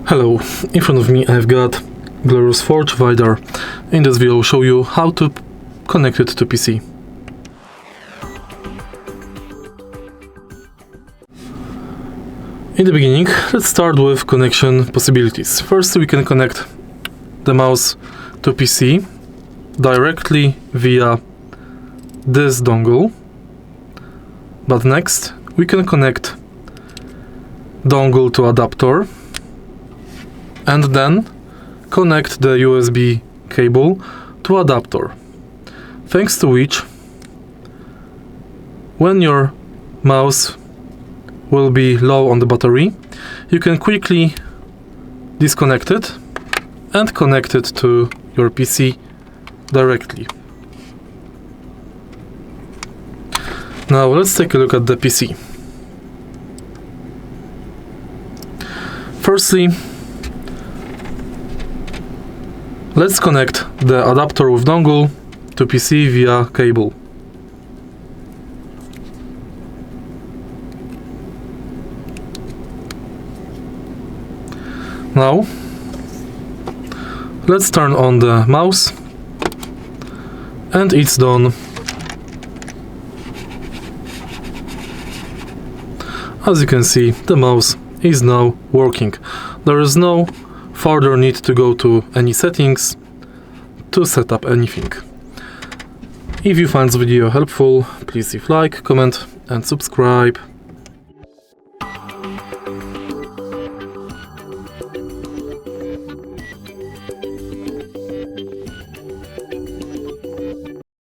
Hello, in front of me I've got Glorious Forge Vidar. In this video I'll show you how to connect it to PC. In the beginning, let's start with connection possibilities. First, we can connect the mouse to PC directly via this dongle. But next, we can connect dongle to adapter and then connect the USB cable to adapter, thanks to which when your mouse will be low on the battery, you can quickly disconnect it and connect it to your PC directly. Now let's take a look at the PC. Firstly, let's connect the adapter with dongle to PC via cable. Now, let's turn on the mouse, and it's done. As you can see, the mouse is now working. There is no further need to go to any settings to set up anything. If you find this video helpful, please leave like, comment and subscribe.